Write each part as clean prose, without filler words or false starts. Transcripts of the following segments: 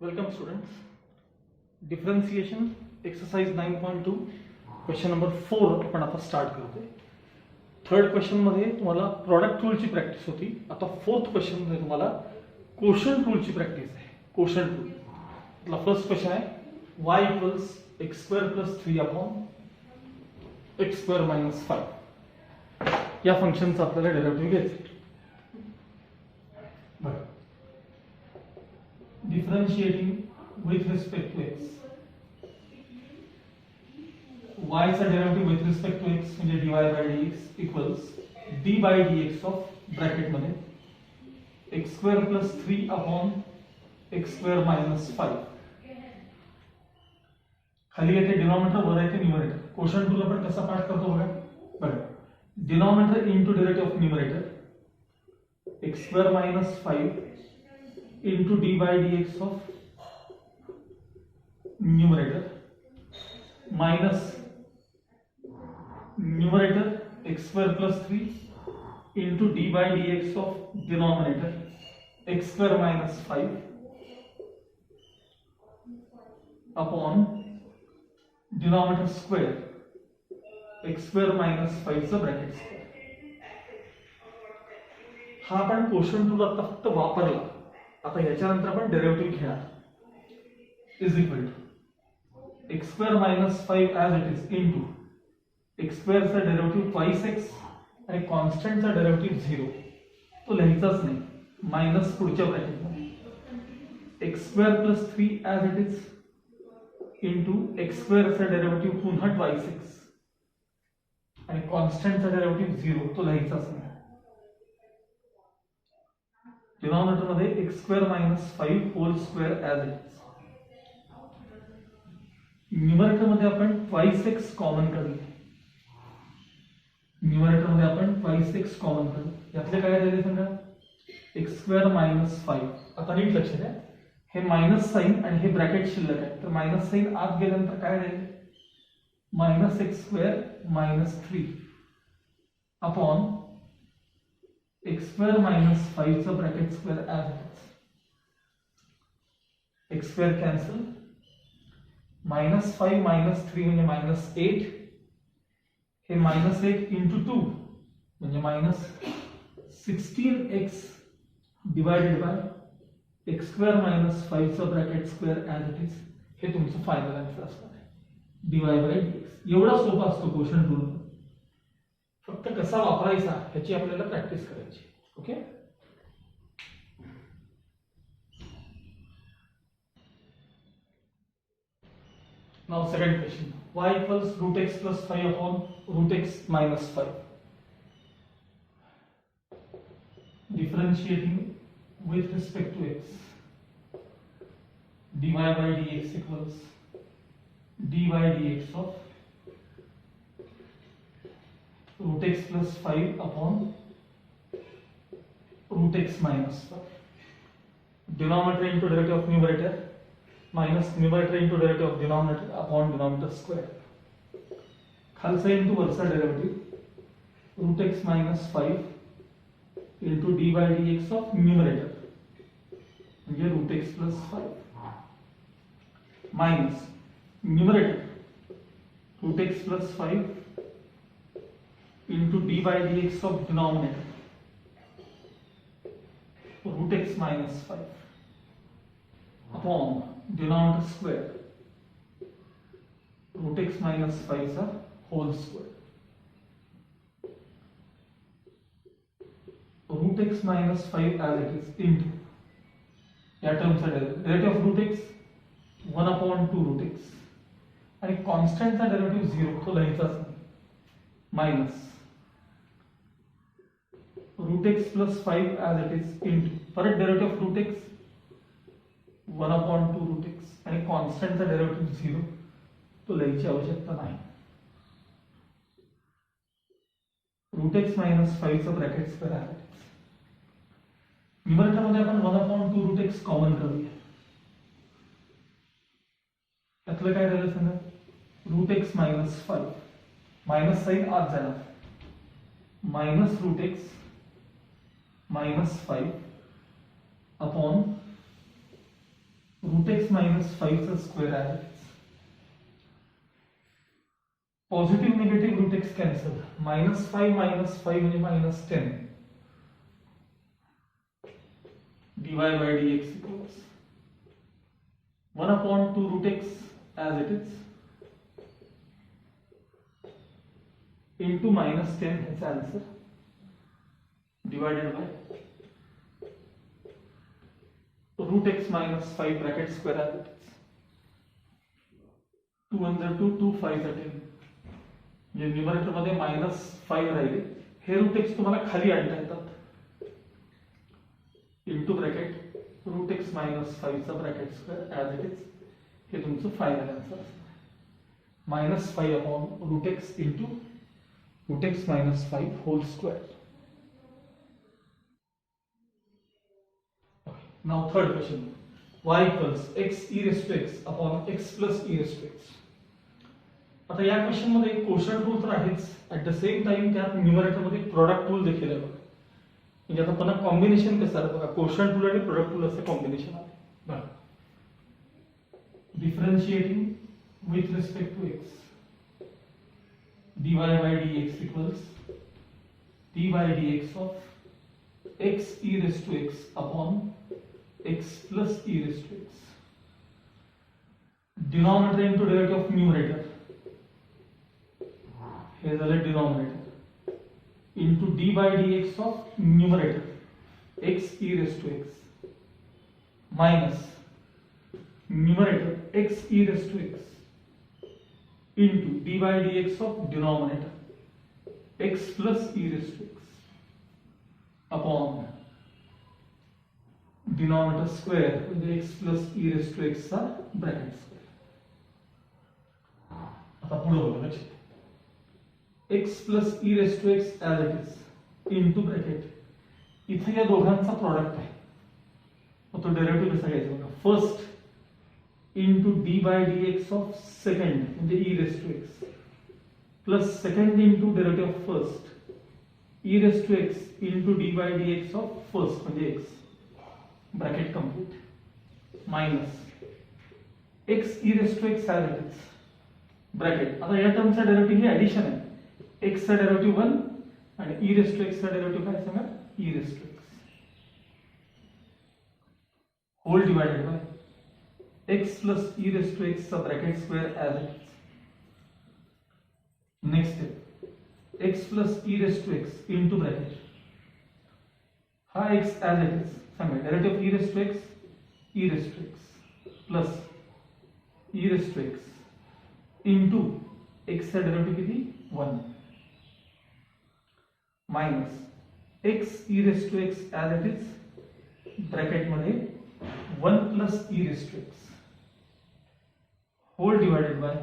Welcome students. Differentiation exercise 9.2 question number 4 आपण आता start करतोय. थर्ड क्वेश्चन मध्ये तुम्हाला प्रॉडक्ट रूलची प्रॅक्टिस होती. आता फोर्थ क्वेश्चन मध्ये तुम्हाला कोशंट रूलची प्रॅक्टिस आहे. कोशंट रूल आपला फर्स्ट क्वेश्चन आहे y equals x square plus 3 upon x square minus 5 या फंक्शनचा आपल्याला डेरिव्हेटिव्ह घ्यायचं आहे. बरं, differentiating with respect to x, y चा derivative with respect to x म्हणजे dy by dx equals d by dx of bracket मध्ये x square plus 3 upon x square minus 5. खाली येते डिनॉमिनेटर, वर येते न्यूमरेटर. कोशंट रूल आपण कसा पाठ करतो बघा. बघा, denominator into derivative of numerator x square minus 5 into d by dx of numerator minus numerator x square plus 3 into d by dx of denominator x square minus 5 upon denominator square x square minus 5 चा bracket square. हा आपण quotient rule आता फक्त वापरला. आता याच्यानंतर आपण derivative घेणार. Is equal to x square minus 5 as it is into x स्क्वेअरचा डेरिव्हेटिव्ह ट्वाइस x आणि कॉन्स्टंटचा डेरिव्हेटिव्ह 0. तो लिहायचाच नाही, मायनस पुढच्या ब्रॅकेटमध्ये x square plus 3 as it is into x स्क्वेअरचा डेरिव्हेटिव्ह पुन्हा ट्वाइस x आणि कॉन्स्टंटचा डेरिव्हेटिव्ह 0. तो लिहायचाच नाही. डिनॉमिनेटर मध्ये x square minus 5 whole square as it is. Numerator मध्ये आपण ट्वाइस x कॉमन काढले. न्यूमरेटर मध्ये आपण ट्वाइस x कॉमन काढले. यातले काय राहिले सांगा, x स्क्वेअर मायनस 5. आता नीट लक्ष द्या, हे मायनस साइन आणि हे ब्रॅकेट शिल्लक आहे. तर मायनस साइन आत गेल्यानंतर काय राहील, minus x square minus 3 upon x square minus 5 चा bracket square as it is. x square cancel, minus 5 minus 3 म्हणजे मायनस 8. हे मायनस 8 इंटू 2 म्हणजे minus 16x divided by x square minus 5 चा bracket square as it is. हे तुमचं final answer असणार आहे, dy by dx. एवढा सोपा असतो क्वेश्चन रूल. फक्त कसा वापरायचा ह्याची आपल्याला प्रॅक्टिस करायची. Okay, now second question, y equals root x plus 5 upon root x minus 5. Differentiating with respect to x, dy by dx equals d by dx of root x plus 5 upon root x minus 5. Denominator into derivative of numerator minus numerator into derivative of denominator upon denominator square. खालचा into वरचा derivative root x minus 5 into d by dx of numerator म्हणजे root x plus 5 minus numerator root x plus 5 into d by dx of denominator root x minus 5 upon denominator square root x minus 5 चा whole square. root x minus 5 as it is into या टर्मचा derivative of root x 1 upon 2 root x आणि कॉन्स्टंटचा derivative 0. तो लिहायचाच नाही, minus root x plus 5 as it is into परत derivative of root x 1 upon 2 root x आणि कॉन्स्टंटचा derivative 0. तो लिहायची आवश्यकता नाही. रूट x मायनस 5 चा ब्रॅकेट स्क्वेअर आहे. न्यूमरेटर मध्ये आपण 1 upon 2 root x कॉमन करूया. यातलं काय राहिलं सांगा, root x minus 5. Minus sign आत जाणार, minus root x minus 5 upon root x minus 5चा स्क्वेअर आहे. Positive negative root x cancel. -5 म्हणजे -10 dy by dx equals 1/2 root x as it is into -10 its answer divided by root x minus 5 bracket square as it is. 2 under 2 2 5 10 म्हणजे numerator मध्ये -5 राहिले. हे route x तुम्हाला खाली आणता येतात. Into bracket root x minus 5चा bracket square as it is. हे तुमचं final answer. -5 upon root x into root x minus 5 whole square. Now third question. y equals x e raised to x upon x plus e raised to x. आता या question मध्ये quotient rule तर आहेच. At the same time त्यात numerator मध्ये product rule देखील आहे. म्हणजे आता पुन्हा कॉम्बिनेशन कसं आहे बघा. कोशंट रूल आणि प्रोडक्ट रूल असं कॉम्बिनेशन आहे. बघा differentiating with respect to x dy by dx equals d by dx of x e raised to x upon x plus e raised to x. Denominator into derivative of numerator. हे झालं denominator into d by dx of numerator x e raised to x minus numerator x e raised to x into d by dx of denominator x plus e raised to x upon denominator square म्हणजे x plus e raised to x चा bracket square. आता पुढे बघा लक्षात. x plus e raised to x as it is into bracket इथे या दोघांचा product आहे. मग तो डेरिव्हेटिव्ह कसा घ्यायचा बघा. First into d by dx of second म्हणजे e raised to x plus second into derivative of first e raised to x into d by dx of first म्हणजे x bracket complete minus x e raised to x as it is bracket. आता या टर्मचा derivative ही addition आहे. x चा derivative 1 आणि e raised to x चा derivative काय सांगा. e raised to x whole divided by x plus e raised to x चा bracket square as it is. Next step x plus e raised to x into bracket हा x as it is सांगा. Derivative e raised to x e raised to x plus e raised to x into x चा derivative किती 1 minus x e raised to x as it is bracket मध्ये 1 plus e raised to x whole divided by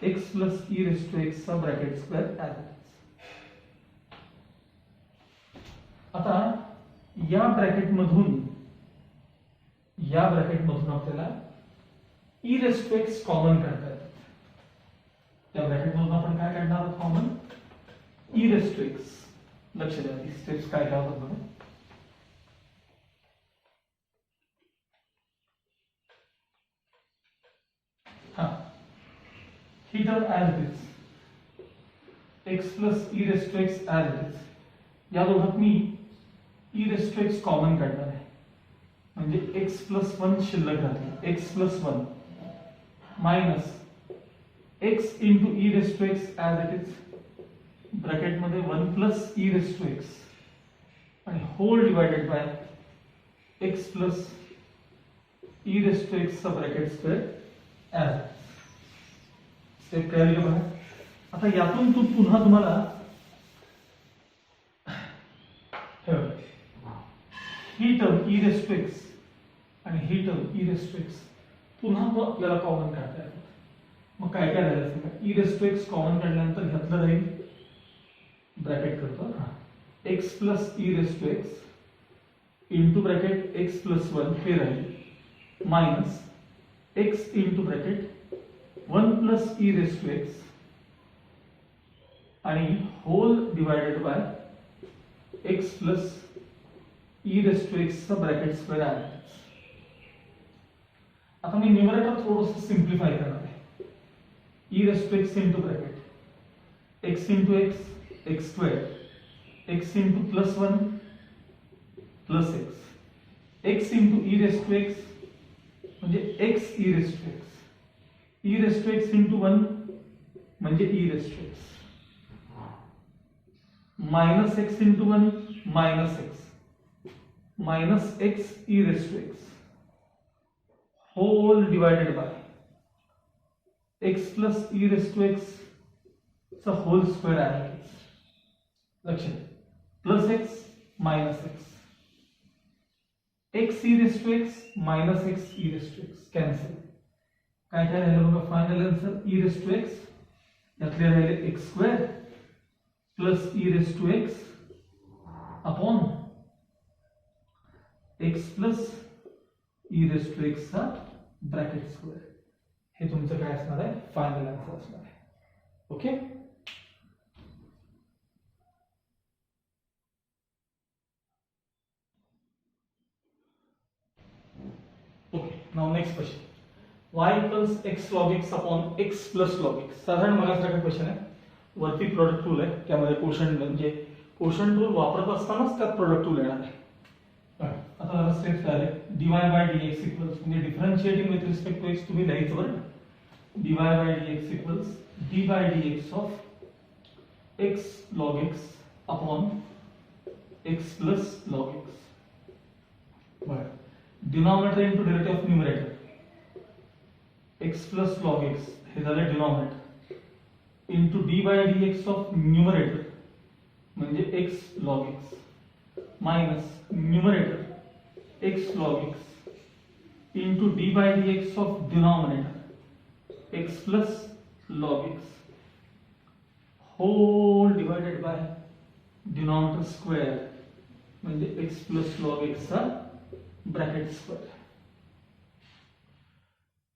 x plus e raised to x चा bracket square as it is. आता या bracket मधून आपल्याला e raised to x common काढता येतात. त्या bracket मधून आपण काय काढणार आहोत common. e raised to x. लक्ष द्या ही स्टेप्स काय काय होतात बघा. ही term as it is x plus e raised to x as it is. या दोघात मी e raised to x common काढणार आहे. म्हणजे x plus 1 शिल्लक राहते. x plus 1 minus x into e raised to x as it is bracket मध्ये 1 plus e raised to x आणि whole divided by x plus e raised to x चा bracket square as it is. Step कळली का बघा. आता यातून पुन्हा तुम्हाला ही term e raised to x आणि ही term e raised to x पुन्हा आपल्याला कॉमन काढता येतात. मग काय काय राहिलं सांगा. e raised to x common काढल्यानंतर घातलं राहील ब्रॅकेट करतो x plus e raised to x into bracket x plus 1 हे राहील minus x into bracket 1 plus e raised to x आणि whole divided by x plus e raised to x चा bracket square आहे. आता मी numerator थोडंसं simplify करणार आहे. E raise to x into bracket x into x x square x into plus one plus x into e raise to x म्हणजे x e raise to x, e raise to x into one म्हणजे e raise to x, minus x into one minus x e raise to x whole divided by x plus e raise to x चा whole square आहे. लक्षात plus x minus x e raise to x minus x e raise to x cancel. काय काय राहिलं बघा final answer e raise to x यातले राहिले x square plus e raise to x upon x plus e raise to x चा bracket square. हे तुमचं काय असणार आहे फायनल आन्सर असणार आहे. Okay okay now next question y equals x log x upon x plus log x. साधारण मगासारखा question आहे. वरती प्रोडक्ट टूल आहे त्यामध्ये कोशंट म्हणजे कोशंट टूल वापरत असतानाच त्यात प्रोडक्ट टूल येणार आहे. आता स्टेप्स काय आहे dy by dx equals म्हणजे differentiating with respect to x तुम्ही लिहायचं बरं. dy by dx equals d by dx of x log x upon x plus log x. बरं denominator into derivative of numerator x plus log x हे झालं denominator into d by d x of numerator म्हणजे x log x minus numerator x log x into d by d x of denominator x plus log x whole divided by denominator square म्हणजे x plus log x चा bracket square.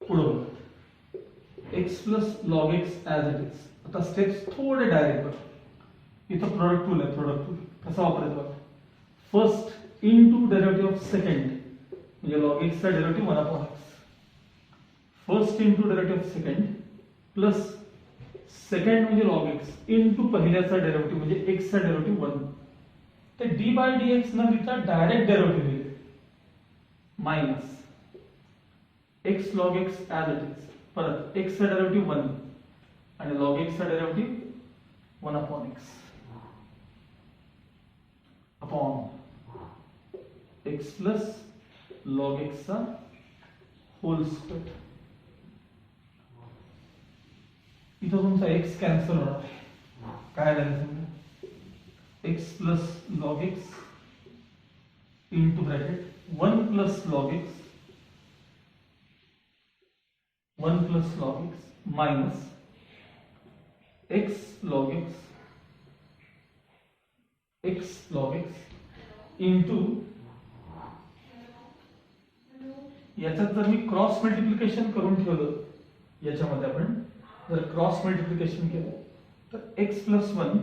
पुढे x plus log x as it is. आता steps थोडे direct बघ. इथं product tool आहे. Product tool कसा वापरायचा बघ. First into derivative of second म्हणजे log x चा derivative 1 upon x. First into derivative of second plus second म्हणजे log x इनटू पहिल्याचा डेरिव्हेटिव्ह म्हणजे x चा डेरिव्हेटिव्ह 1. ते d by dx न लिहिता डायरेक्ट डेरिव्हेटिव्ह लिहिले minus x log x as it is. परत x चा डेरिव्हेटिव्ह 1 आणि log x चा derivative 1 upon x upon x plus log x चा होल स्क्वेअर. इथं तुमचा x कॅन्सल होणार आहे. काय राहील x plus log x into bracket 1 plus log x 1 plus log x minus x log x log x into याच्यात जर मी cross multiplication करून ठेवलं याच्यामध्ये आपण जर क्रॉस मल्टिप्लिकेशन केलं तर x plus 1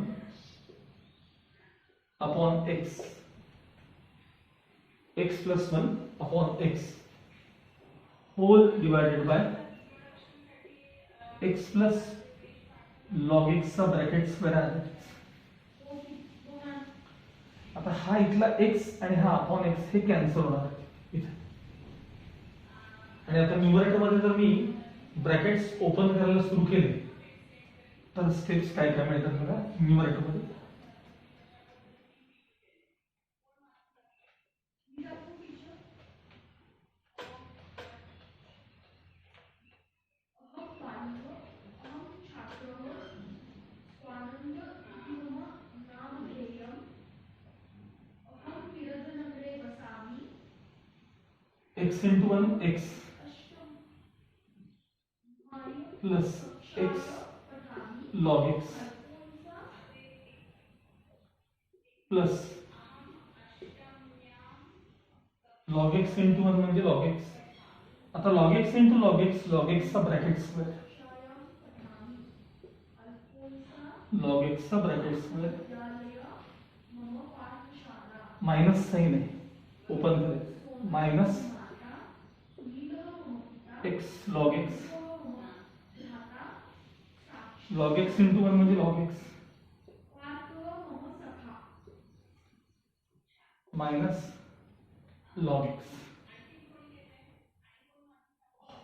upon x plus 1 upon x whole divided by x plus log x चा ब्रॅकेट स्क्वेअर आहे. आता हा इथला x आणि हा अपॉन x हे कॅन्सल होणार आहे इथे. आणि आता न्यूमरेटर मध्ये जर मी ब्रॅकेट्स ओपन करायला सुरू केले तर स्टेप्स काय काय मिळतात बघा न्यूमरेटर मध्ये. x into 1 x plus x log x plus log x into 1 म्हणजे log x. आता log x into log x चा ब्रॅकेट स्क्वेअर log x चा ब्रॅकेट स्क्वेअर माइनस साइन आहे ओपन करायचं minus x log x, log x into 1 म्हणजे log x minus log x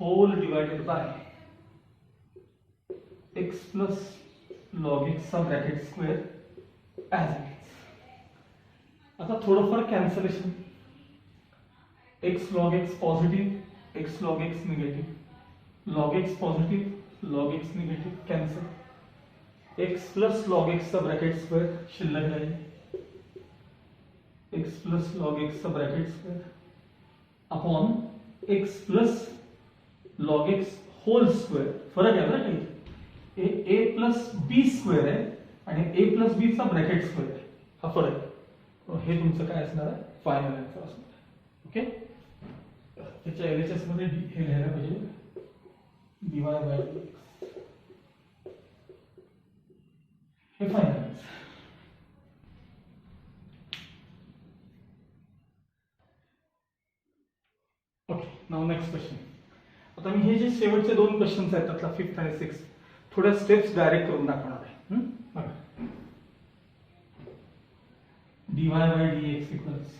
whole divided by x plus log x चा bracket square as it is. आता थोडंफार cancellation, x log x positive, x log x negative, log x positive, log x negative cancel, x plus log x चा bracket square शिल्लक राहील, x plus log x चा bracket square upon x plus log x whole square. फरक आहे बरं काही, ए plus बी square आहे आणि ए प्लस बी चा ब्रॅकेट स्क्वेअर आहे, हा फरक आहे. हे तुमचं काय असणार आहे, फायनल आन्सर असणार आहे. ओके, त्याच्या एलएचएस मध्ये हे लिहायला पाहिजे dy बाय dx, हे final answer. Okay, now next question. आता मी हे जे शेवटचे दोन क्वेश्चन्स आहेत त्यातला 5th आणि 6th थोड्या स्टेप्स डायरेक्ट करून दाखवणार आहे. बघा, dy by dx equals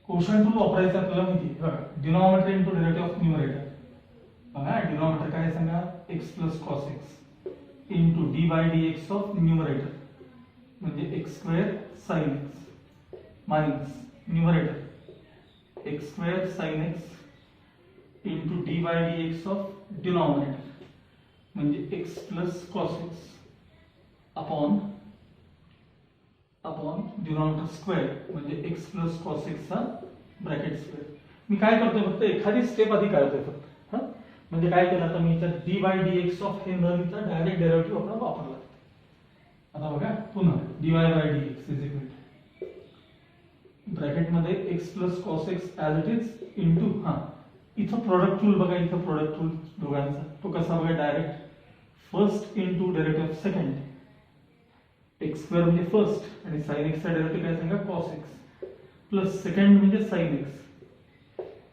quotient rule वापरायचं आपल्याला माहिती आहे. बघा, denominator into derivative of numerator. बघा, डिनॉमिनेटर काय सांगा, x plus cos x into d by dx of numerator म्हणजे x square sine x minus numerator x square sine x into d by dx of denominator म्हणजे x plus cos x upon denominator square म्हणजे x plus cos x चा bracket square. मी काय करतोय फक्त एखादी step आधी काढतोय फक्त. हा, म्हणजे काय केलं आता मी इथं डी बाय dx ऑफ हे न लिहिता डायरेक्ट डेरिव्हेटिव्ह आपण वापरला. आता बघा पुन्हा dy by dx is equal bracket मध्ये x plus cos x as it is into, हा इथं प्रोडक्ट रूल बघा, इथं प्रोडक्ट रूल दोघांचा तो कसा बघा, direct first into derivative of second, x square म्हणजे फर्स्ट आणि साइन एक्स चा डेरिव्हेटिव्ह काय सांगा कॉस एक्स प्लस सेकंड म्हणजे साइन एक्स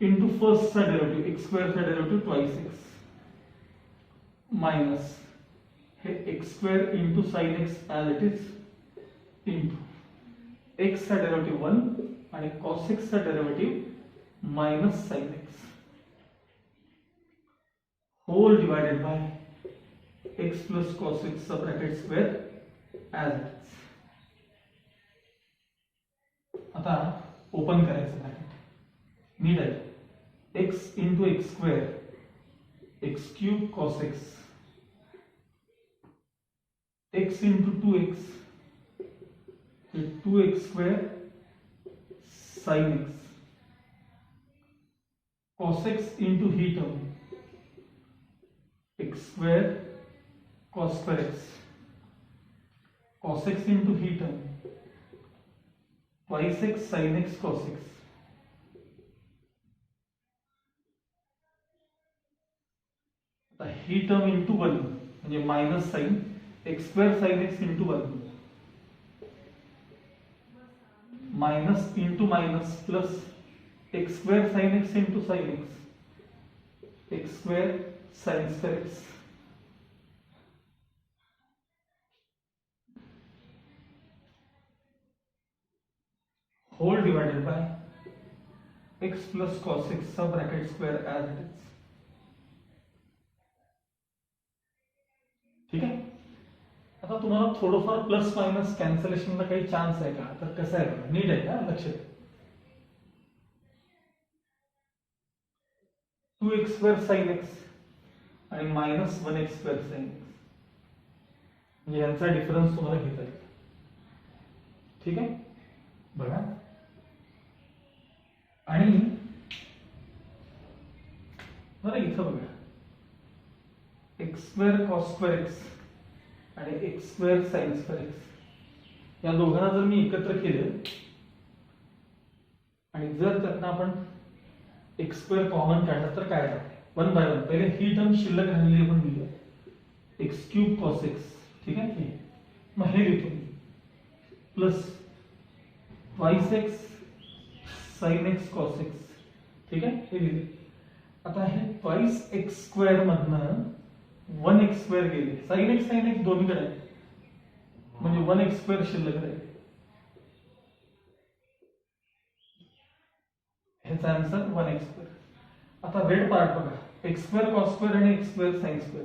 इंटू फर्स्ट चा डेरिव्हेटिव्ह एक्स स्क्वेअर चा डेरिव्हेटिव्ह ट्वाइस एक्स मायनस हे x square into sine x as it is into x चा डेरिव्हेटिव्ह 1 आणि कॉस एक्स चा derivative minus sine x whole divided by x plus cos x चा bracket square as it is. आता open करायचं bracket, नीट आहे, x into x square x cube cos x x into 2x 2x square sine x cos x into ही term x square cos square x cos x into ही term twice x sin x cos x आता ही term into 1 म्हणजे minus sine x square sine x into 1 minus into minus plus x square sine x into sine x square sine square x whole divided by x plus cos x चा bracket square as it is. ठीक आहे. आता तुम्हाला थोडंफार plus minus कॅन्सलेशनला काही chance आहे का, तर कसं आहे बघा, नीट आहे का, लक्षात 2x स्क्वेअर साइन एक्स आणि minus 1x square sine x म्हणजे यांचा डिफरन्स तुम्हाला घेता येईल. ठीक आहे, बघा, आणि बरं इथं बघा x square cos square x आणि x square sine square x या दोघांना जर मी एकत्र केलं आणि जर त्यातनं आपण एक्स स्क्वेअर कॉमन काढलं तर काय राहते, 1 बाय 1. पहिले ही टर्म शिल्लक राहिलेली आपण लिहूया एक्स क्यूब कॉस एक्स. ठीक आहे, मग हे लिहितो plus twice x sign x cos x. ठीक आहे, हे लिहिले आता हे ट्वाइस एक्स स्क्वेअर मधनं 1x² गेले, sin x दोन्हीकडे आहे, म्हणजे 1x² शिल्लक राहील. ह्याचा आन्सर 1x². आता रेड पार्ट बघा, x² cos² आणि x² sin².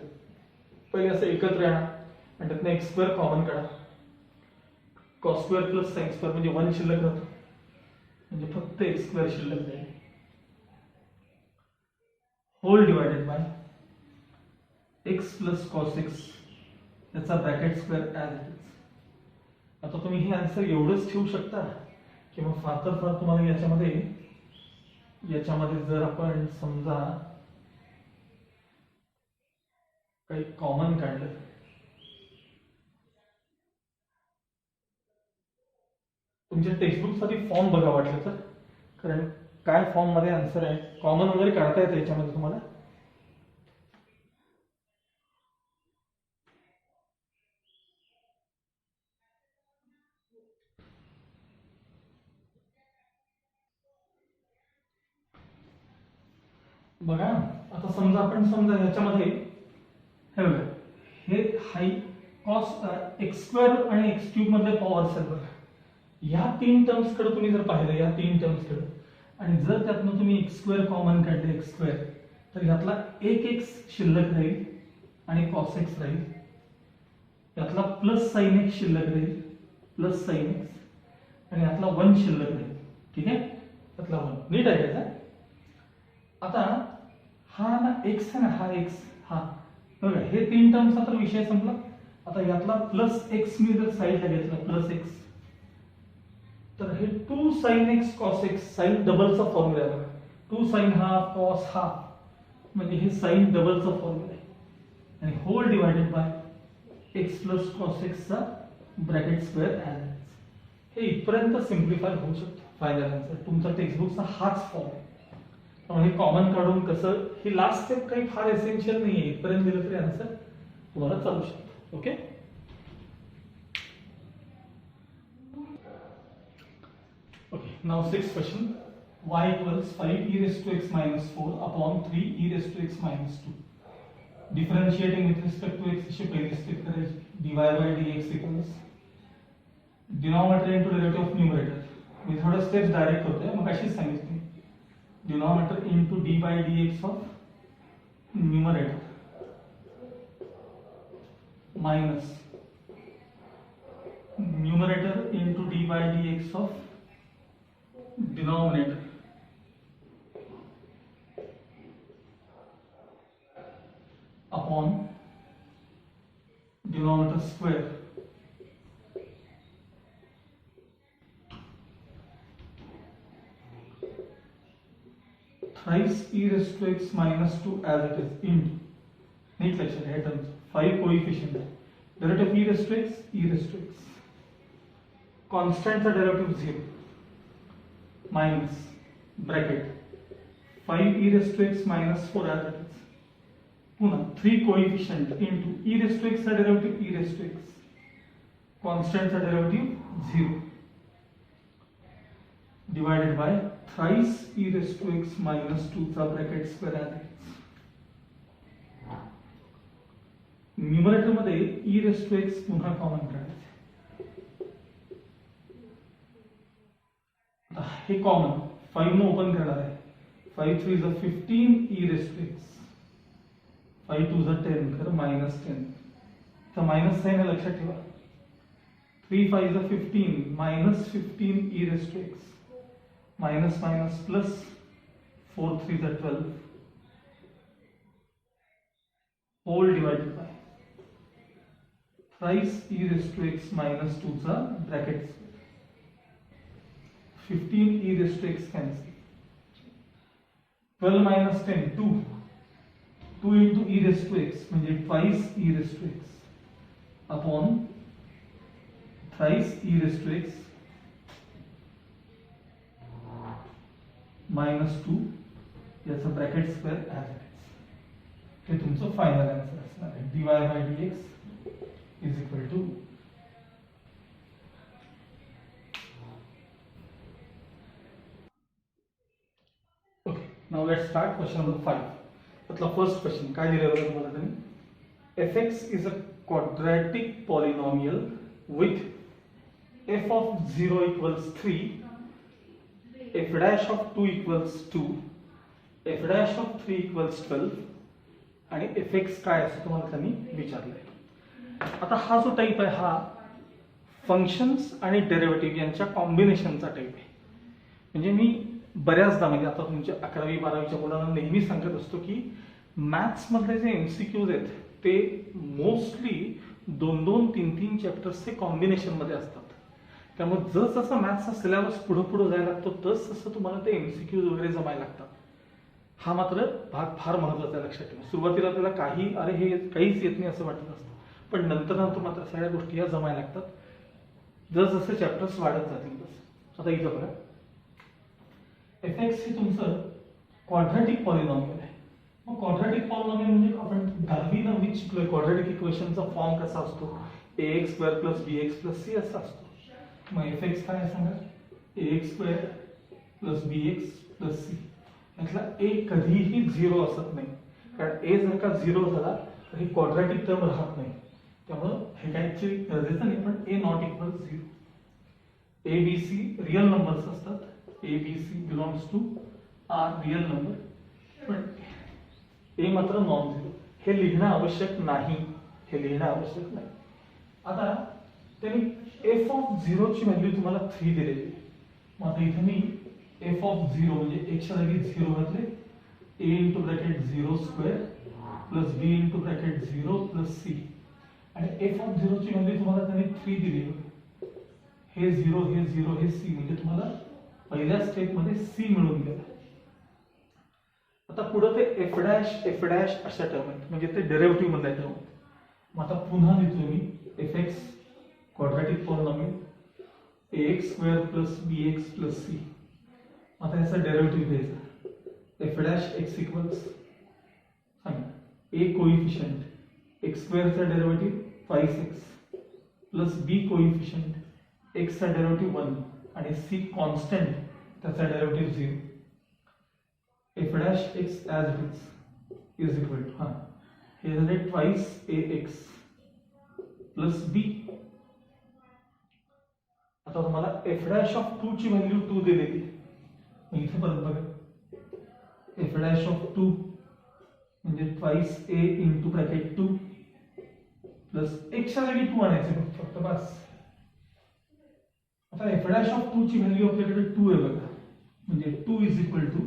पहिले असं एकत्र आणा आणि त्यातनं x² कॉमन काढा. cos² प्लस sin² म्हणजे 1 शिल्लक राहतो, म्हणजे फक्त x² शिल्लक राहील. Whole divided by x plus cos x याचा bracket square as it is. आता तुम्ही हे आन्सर एवढंच ठेवू शकता, किंवा फार तर फार तुम्हाला याच्यामध्ये जर आपण समजा काही कॉमन काढलं, तुमच्या टेक्स्टबुक साठी फॉर्म बघा वाटलं तर, कारण काय फॉर्म मध्ये आन्सर आहे, कॉमन वगैरे काढता येतं याच्यामध्ये तुम्हाला. बघा आता समजा ह्याच्यामध्ये हे बघा, हे हाई कॉस x² आणि x³ मधले पॉवर्स आहेत बघा. या 3 टर्म्स कडे तुम्ही जर पाहिलं, या 3 टर्म्स कडे, आणि जर त्यातनं तुम्ही x² कॉमन काढले, x², तर यातला 1x शिल्लक राहील आणि cos x राहील. यातला प्लस sin x शिल्लक राहील, प्लस sin x, आणि यातला 1 शिल्लक राहील. ठीक आहे, यातला 1 नीट आहे का? आता हा ना x आहे ना, हा x, हा बघा, हे 3 टर्म्सचा तर विषय संपला. आता यातला प्लस x मी जर साईडला घेतला, प्लस x, तर हे 2 sin x cos x, sine डबलचा फॉर्म्युला आहे बघा. 2 sin हाफ cos हाफ, म्हणजे हे साइन डबलचा फॉर्म्युला आहे, आणि whole divided by x plus cos x चा ब्रॅकेट स्क्वेअर ॲज. हे इथपर्यंत सिम्प्लिफाय होऊ शकतो. फायनल आन्सर तुमचा टेक्स्टबुकचा हाच फॉर्म आहे. हे कॉमन काढून कसं, ही लास्ट स्टेप काही फार एसेन्शियल नाही आहे, इथपर्यंत दिलं तरी आन्सर तुम्हाला चालू शकतो. Okay, okay. Now 6th question. y equals 5 e raised to x minus 4 upon 3 e raised to x minus 2. Differentiating with respect to x ची पहिली स्टेप करायची. dy by dx equals denominator into derivative of numerator. मी थोडं steps direct करतोय, मग अशीच सांगितली. Denominator into d by dx of numerator minus numerator into d by dx of denominator upon denominator square thrice e raised to x minus 2 as it is into, नीट लक्षात घ्या terms, 5 coefficient, derivative e raised to x, कॉन्स्टंटचा derivative 0 minus bracket 5 e raised to x minus 4 as it is, पुन्हा 3 coefficient into e raised to x चा derivative e raised to x, कॉन्स्टंटचा derivative 0, divided by thrice e raised to x minus 2 चा bracket square आहे. Numerator मध्ये e raised to x पुन्हा common काढायचे. आता हे कॉमन 5 ने ओपन करणार आहे. 5 3 is 15 e raised to x, 5 2 is 10, खरं मायनस 10, तर मायनस साइन लक्षात ठेवा. 3 5 is 15 minus 15 e raised to x, minus minus plus 4 3 is 12, whole divided by thrice e raised to x minus 2 चा bracket, 15 e raised to x cancel, 12 minus 10 2, 2 into e raised to x म्हणजे twice e raised to x upon thrice e raised to x minus 2 याचा bracket square as it is. हे तुमचं final answer असणार आहे. dy by dx is equal to okay. Now let's start question number 5. त्यातला first question काय दिलेलं आहे तुम्हाला त्यांनी? fx is a quadratic polynomial with f of 0 equals 3, f dash of 2 equals 2, f dash of 3 equals 12 आणि fx काय असं तुम्हाला त्यांनी विचारलंय. आता हा जो टाईप आहे हा फंक्शन्स आणि डेरिव्हेटिव्ह यांच्या कॉम्बिनेशनचा टाईप आहे. म्हणजे मी बऱ्याचदा म्हणजे आता तुमच्या 11वी 12वीच्या मुलांना नेहमी सांगत असतो की मॅथ्स मधले जे एमसीक्यूज आहेत ते मोस्टली 2-2, 3-3 चॅप्टर्सचे कॉम्बिनेशन मध्ये असतात. त्यामुळे जसं मॅथ्सचा सिलेबस पुढे जायला लागतो तसं तुम्हाला ते एमसीक्यूज वगैरे जमायला लागतात. हा मात्र भाग फार महत्वाचा आहे, लक्षात ठेवा. सुरुवातीला त्याला अरे हे काहीच येत नाही असं वाटत असतं, पण नंतर मात्र सगळ्या गोष्टी या जमायला लागतात जसं चॅप्टर्स वाढत जातील तसं. आता इथं बघा, fx हे तुमचं क्वाड्रॅटिक पॉलिनॉमियल आहे. मग क्वाड्रॅटिक पॉलिनॉमियल म्हणजे आपण 10वी शिकलोय क्वाड्रॅटिक इक्वेशनचा फॉर्म कसा असतो, ax square plus bx plus c असा असतो. मग fx काय आहे सांगा, ax square plus bx plus c. यातला a कधीही 0 असत नाही, कारण a जर का 0 झाला तर ही क्वाड्रॅटिक टर्म राहत नाही. त्यामुळं हे काय ऍक्च्युअली गरजेचं नाही, पण a not equal 0. a b c real numbers असतात. a b c belongs to R real number, पण a मात्र नॉन झिरो. हे लिहिणं आवश्यक नाही, आता त्यांनी f ऑफ 0 ची व्हॅल्यू तुम्हाला 3 दिलेली आहे. मग आता इथे मी f ऑफ 0 म्हणजे x च्या जागी 0 घातले, a into bracket 0 square plus b into bracket 0 plus c, आणि f ऑफ 0 ची व्हॅल्यू तुम्हाला त्यांनी 3 दिली. हे 0 हे 0 हे c, म्हणजे तुम्हाला पहिल्या स्टेप मध्ये c मिळून गेला. आता पुढे ते f डॅश अशा टर्म आहेत, म्हणजे ते डेरिव्हेटिव्ह मधल्या टर्म आहेत. मग आता पुन्हा लिहितो मी fx quadratic polynomial ax square plus bx plus c. आता याचा डेरिव्हेटिव्ह घ्यायचा. f डॅश x इक्वल्स सांगा a कोइफिशियंट x स्क्वेअरचा derivative 5x plus b coefficient x चा डेरिव्हेटिव्ह 1 आणि c कॉन्स्टंट त्याचा derivative 0. f dash x as it is equal to हे झाले twice ax plus b. आता तुम्हाला f dash of 2 ची व्हॅल्यू 2 दिलेली. मग इथे परत बघा, f dash of 2 म्हणजे twice a into bracket 2 plus x च्या जागी 2 आणायचं फक्त बस. आता f dash of 2 ची व्हॅल्यू आपल्याकडे 2 आहे बघा, म्हणजे 2 is equal to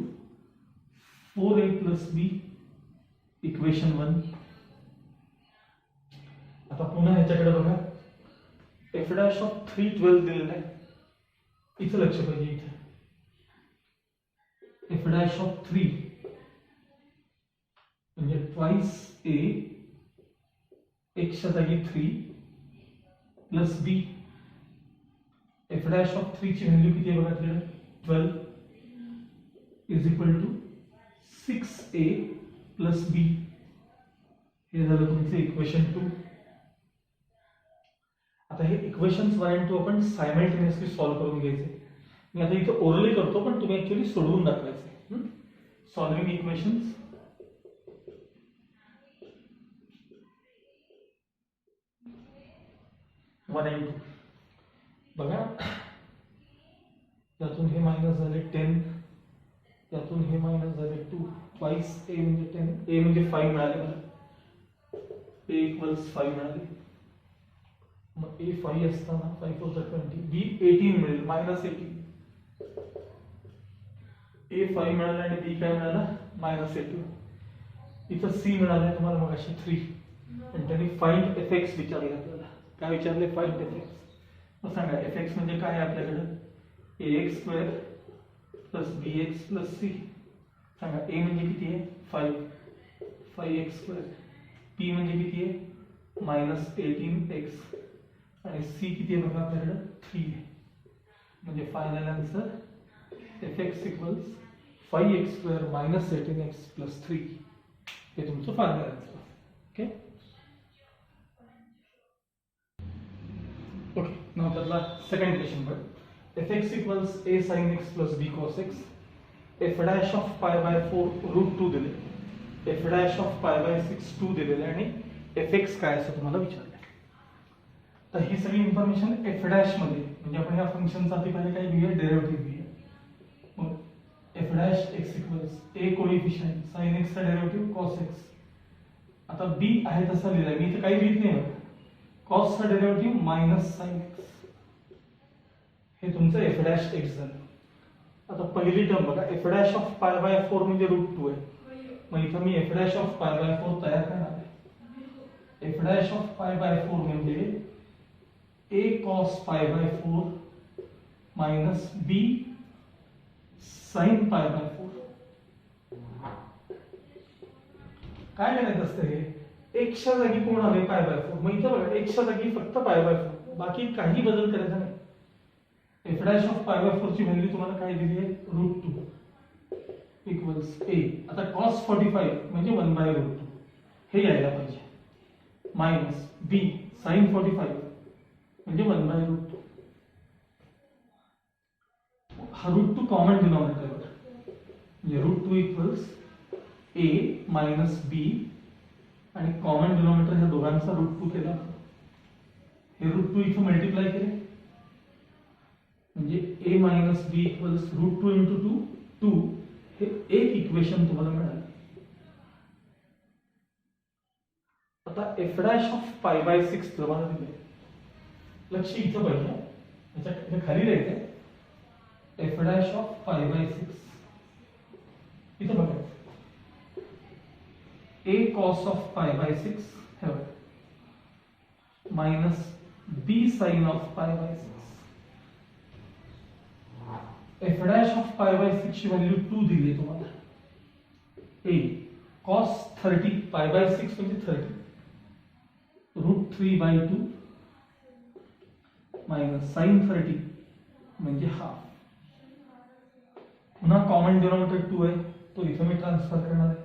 4a plus b equation 1. आता पुन्हा ह्याच्याकडे बघा, f dash of 3 12 दिलेला आहे. इथं लक्ष पाहिजे, इथे f dash of 3 म्हणजे twice a x च्या जागी 3 plus b. f dash of 3 ची व्हॅल्यू किती आहे बघा, 12 is equal to 6a plus b. हे झालं तुमचं इक्वेशन 2. आता हे इक्वेशन्स 1 आणि 2 आपण सायमल्टेनियसली सॉल्व्ह करून घ्यायचे. मी आता इथे ओरली करतो, पण तुम्ही ऍक्च्युअली सोडवून दाखवायचे. सॉल्विंग इक्वेशन्स 1 आणि 2 बघा. यातून हे मायनस झाले 10, यातून हे मायनस झाले 2. ट्वाइस a म्हणजे 10, a म्हणजे 5 मिळाले मला, a इक्वल्स 5 मिळाले. मग a 5 असताना 5 4 20, b 18 मिळेल, मायनस 18. a 5 मिळाला आणि b काय मिळाला, मायनस 18. इथं c मिळाले तुम्हाला मग अशी 3. आणि त्यांनी फाइंड fx विचारले आपल्याला. काय विचारले, फाइंड fx. मग सांगा fx म्हणजे काय आहे आपल्याकडे, ax square plus bx plus c. सांगा a म्हणजे किती आहे, 5x स्क्वेअर. p म्हणजे किती आहे, मायनस 18x. आणि c किती आहे बघा आपल्याकडे, 3 आहे. म्हणजे final answer fx equals 5x square minus 18x plus 3. हे तुमचं फायनल आन्सर. ओके नाव त्यातला सेकंड क्वेश्चन बघ. fx equals a sin x plus b cos x. F dash of pi by 4 root 2 दिले, F dash of pi by 6 2 दिलेले आणि F x काय असं तुम्हाला विचारलं. तर ही सगळी इन्फॉर्मेशन एफ डॅश मध्ये, म्हणजे आपण या फंक्शनचा आधी पहिले काय घेऊया, डेरिव्हेटिव्ह घेऊया. मग F dash x equals a coefficient sign x चा डेरिव्हेटिव्ह कॉस एक्स. आता बी आहे तसा लिहिलाय मी, इथे काही लिहित नाही. कॉस चा डेरिव्हेटिव्ह मायनस साइन एक्स, हे तुमचं एफ डॅश एक्स झालं. आता पहिली टर्म बघा, f dash of pi by 4 म्हणजे रूट 2 आहे. मग इथं मी f dash of pi by 4 तयार करणार आहे. F dash of pi by 4 म्हणजे a cos pi by 4 minus b sin pi by 4. काय करायचं असतं हे, x च्या जागी कोण आले पाय बाय 4. मग इथं बघा x च्या जागी फक्त पाय बाय 4, बाकी काही बदल करायचा नाही. F dash of pi by 4 ची व्हॅल्यू तुम्हाला काय दिली आहे, रूट 2 इक्वल्स a. आता cos 45 म्हणजे 1 बाय रूट 2 हे यायला पाहिजे, मायनस b sin 45 म्हणजे 1 बाय रूट 2. हा रूट 2 कॉमन डिनॉमिनेटर, म्हणजे root 2 equals a minus b आणि कॉमन डिनॉमिनेटर ह्या दोघांचा रूट 2 केला. हे रूट 2 इथं मल्टिप्लाय केले म्हणजे a minus b equals root 2 into 2 2. हे एक इक्वेशन तुम्हाला मिळालं. आता F dash of pi by 6 तुम्हाला दिले, लक्ष इथं पाहिजे, याच्या खाली लिहायचंय F dash of pi by 6. इथं बघा a cos of pi by 6 हे बघा minus b sin of pi by 6. F dash of pi by 6 ची व्हॅल्यू 2 दिली तुम्हाला. a cos 30 पाय बाय 6 म्हणजे 30 रूट 3 बाय 2 मायनस साइन 30 म्हणजे हाफ. पुन्हा कॉमन डिनॉमिनेटर 2 आहे, तो इथं मी ट्रान्सफर करणार आहे.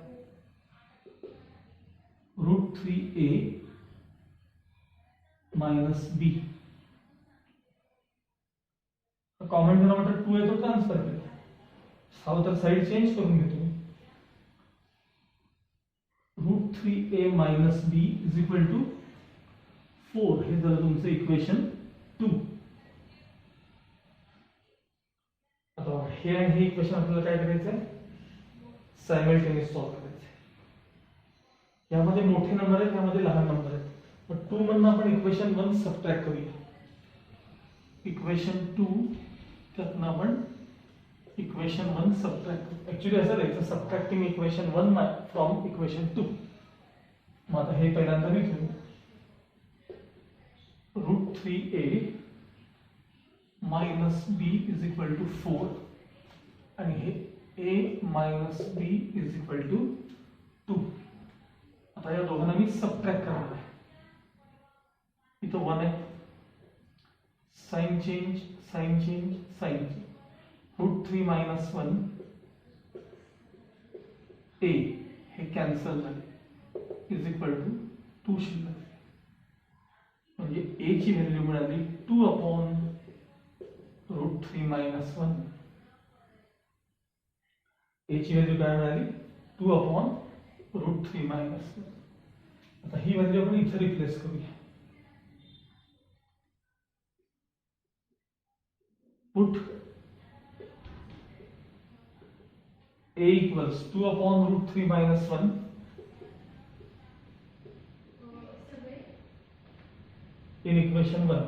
Root 3a minus b, common denominator 2 आहे तो ट्रान्सफर केला. हा तर साइड चेंज करून घेतो. Root 3a minus b is equal to 4. हे झालं तुमचं इक्वेशन 2. आता हे आणि हे इक्वेशन आपल्याला काय करायचंय, सायमल्टेनियस सॉल्व्ह करायचं. यामध्ये मोठे नंबर आहेत, यामध्ये लहान नंबर आहेत. मग 2 मधनं आपण इक्वेशन 1 सबट्रॅक्ट करूया. इक्वेशन 2 त्यातनं आपण इक्वेशन 1 सबट्रॅक्ट करू. ऍक्च्युली असं लिहायचं, सबट्रॅक्टिंग इक्वेशन 1 फ्रॉम इक्वेशन 2. मग आता हे पहिल्यांदा लिहूया. Root 3a minus b is equal to 4 आणि हे a minus b is equal to 2. आता या दोघांना मी सबट्रॅक्ट करणार आहे. इथं 1 आहे, sign change sign change sign change. Root 3 minus 1 a हे कॅन्सल झाले इज इक्वल टू 2 शिल्लक. म्हणजे a ची व्हॅल्यू मिळाली 2 अपॉन रूट 3 मायनस 1. a ची व्हॅल्यू काय मिळाली 2 अपॉन रूट 3 मायनस 1. आता ही व्हॅल्यू आपण इथे रिप्लेस करूया. Put a equals 2 upon root 3 minus 1 in equation 1.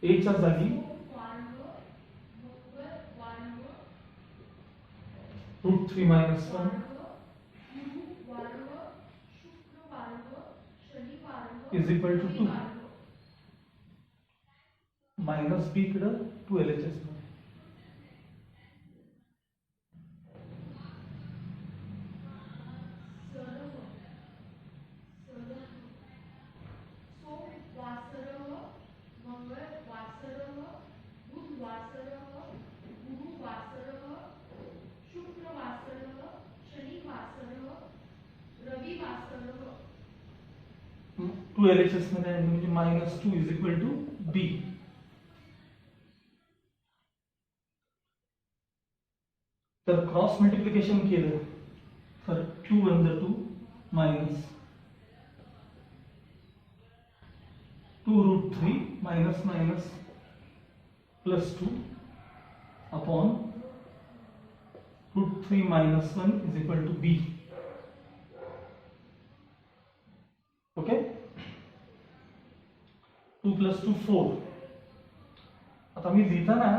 a च्या जागी root 3 minus 1 is equal to 2 minus b इकडं 2 LHS मध्ये. टू LHS मध्ये म्हणजे minus 2 is equal to b. तर क्रॉस मल्टिप्लिकेशन केलं तर 2 वन जा 2 मायनस 2√3 मायनस मायनस प्लस 2 अपॉन √3 minus 1 is equal to b. Okay, 2 plus 2 4. आता मी लिहिताना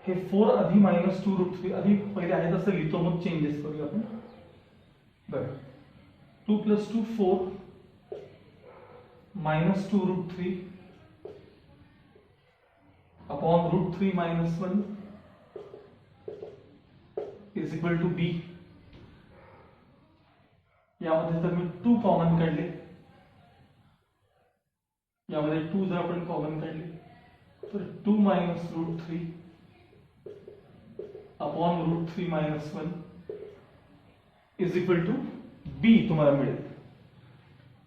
हे 4 आधी मायनस 2√3 आधी पहिले आहे तसं लिहितो, मग चेंजेस करूया आपण. बरं, 2 plus 2 4 minus 2√3 upon √3 minus 1 is equal to b. यामध्ये जर मी 2 कॉमन काढले, यामध्ये 2 जर आपण कॉमन काढले तर 2 minus √3 upon √3 minus 1 is equal to b तुम्हाला मिळेल.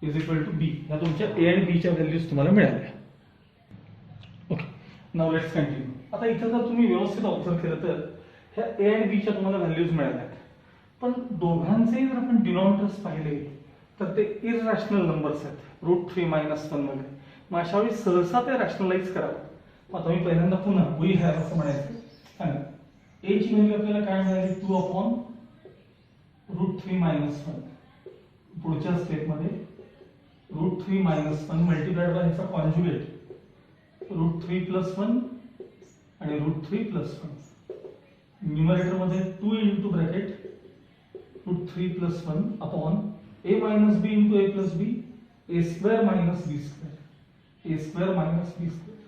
Is equal to b. ह्या तुमच्या ए आणि बी च्या व्हॅल्यूज तुम्हाला मिळाल्या. Okay, now let's continue. आता इथे जर तुम्ही व्यवस्थित ऑब्झर्व केलं तर ह्या ए आणि बी च्या तुम्हाला व्हॅल्यूज मिळाल्या, पण दोघांचे जर आपण डिनॉमिनेटर्स पाहिले तर ते इररॅशनल नंबर्स आहेत, √3 मायनस 1 वगैरे. मग अशा वेळी सहसा ते रॅशनलाइज करावं. आता मी पहिल्यांदा पुन्हा वी हॅव असं म्हणायचं. सांगा, ए ची व्हॅल्यू आपल्याला काय मिळाली? 2 अपॉन √3 मायनस 1. पुढच्या स्टेपमध्ये √3 मायनस 1 मल्टिप्लाइड बाय ह्याचा कॉन्जुगेट √3 प्लस 1 आणि √3 प्लस 1. न्यूमरेटर मध्ये 2 into bracket √3 plus 1 upon a minus b into a plus b, a square minus b square, a square minus b square.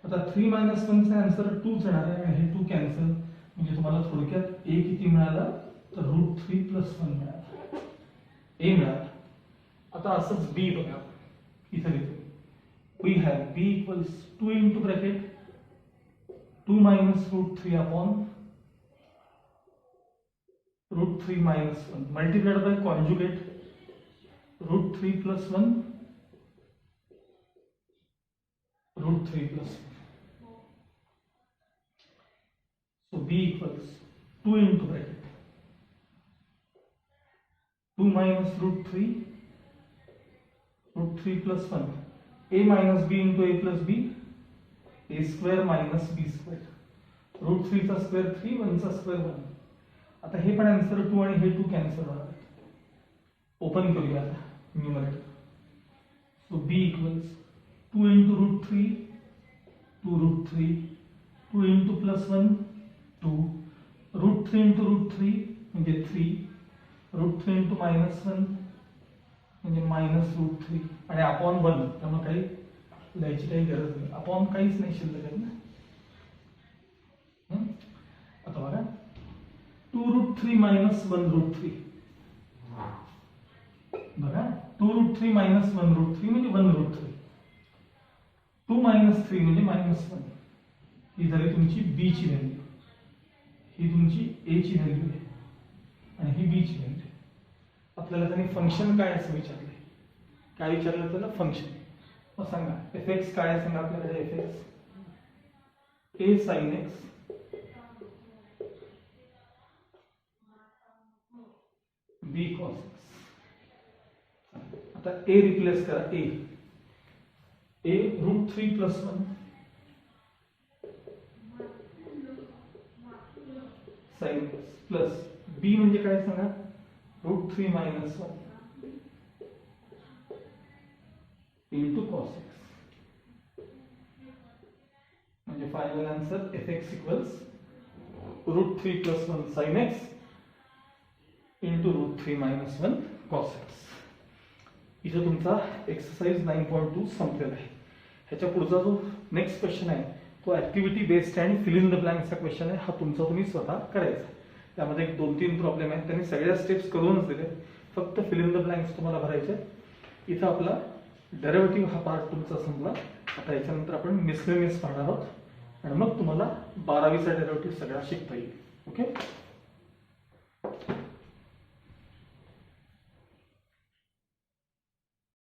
आता 3 मायनस 1 चा आन्सर 2 येणार आहे आणि हे 2 कॅन्सल, म्हणजे तुम्हाला थोडक्यात a किती मिळाला तर √3 प्लस 1 मिळाला, a मिळाला. आता असंच b बघा, इथे लिहितो. We have b equals 2 into bracket 2 minus √3 upon √3 minus 1 multiplied by conjugate √3 plus 1 √3 plus 1. So b equals 2 into bracket 2 minus √3 plus 1, a minus b into a plus b, a square minus b square. √3 चा square 3, 1 चा square 1. आता हे पण answer 2 आणि हे 2 cancel होणार. Open करूया आता numerator. So b equals 2 into √3 2 √3 2 into plus 1 2 √3 into √3 म्हणजे 3 √3 into minus 1 म्हणजे मायनस √3 आणि अपॉन 1. त्यामुळे काही लिहायची काही गरज नाही, अपॉन काहीच नाही शिल्लक आहे ना. आता बघा 2√3 मायनस 1√3 बघा 2√3 मायनस 1√3 म्हणजे 1√3. 2 मायनस 3 म्हणजे मायनस 1. ही झाली तुमची बी ची व्हॅल्यू, ही तुमची ए ची व्हॅल्यू आहे आणि ही बी ची व्हॅल्यू. आपल्याला त्याने फंक्शन काय असं विचारलंय. काय विचारलं त्याला? फंक्शन. मग सांगा एफ एक्स काय आहे? सांगा आपल्याकडे एफ एक्स ए साइन एक्स बी कॉस एक्स. आता ए रिप्लेस करा. ए √3 प्लस 1 साइन एक्स प्लस बी म्हणजे काय सांगा? √3 मायनस 1 इंटू कॉस एक्स. म्हणजे final answer F x equals √3 plus 1 sign x into √3 minus 1 cos x. इथे तुमचा एक्सरसाइज 9.2 संपलेला आहे. ह्याच्या पुढचा जो नेक्स्ट क्वेश्चन आहे तो ऍक्टिव्हिटी बेस्ड आणि फिल इन द ब्लँक्सचा क्वेश्चन आहे. हा तुमचा तुम्ही स्वतः करायचा. त्यामध्ये एक 2-3 प्रॉब्लेम आहेत, त्यांनी सगळ्या स्टेप्स करूनच दिले, फक्त फिल इन द ब्लँक्स तुम्हाला भरायचे. इथं आपला डेरिव्हेटिव्ह हा पार्ट तुमचा संपला. आता याच्यानंतर आपण मिसलेनियस पाहणार आहोत आणि मग तुम्हाला 12वीचा डेरिव्हेटिव्ह सगळा शिकता येईल. ओके.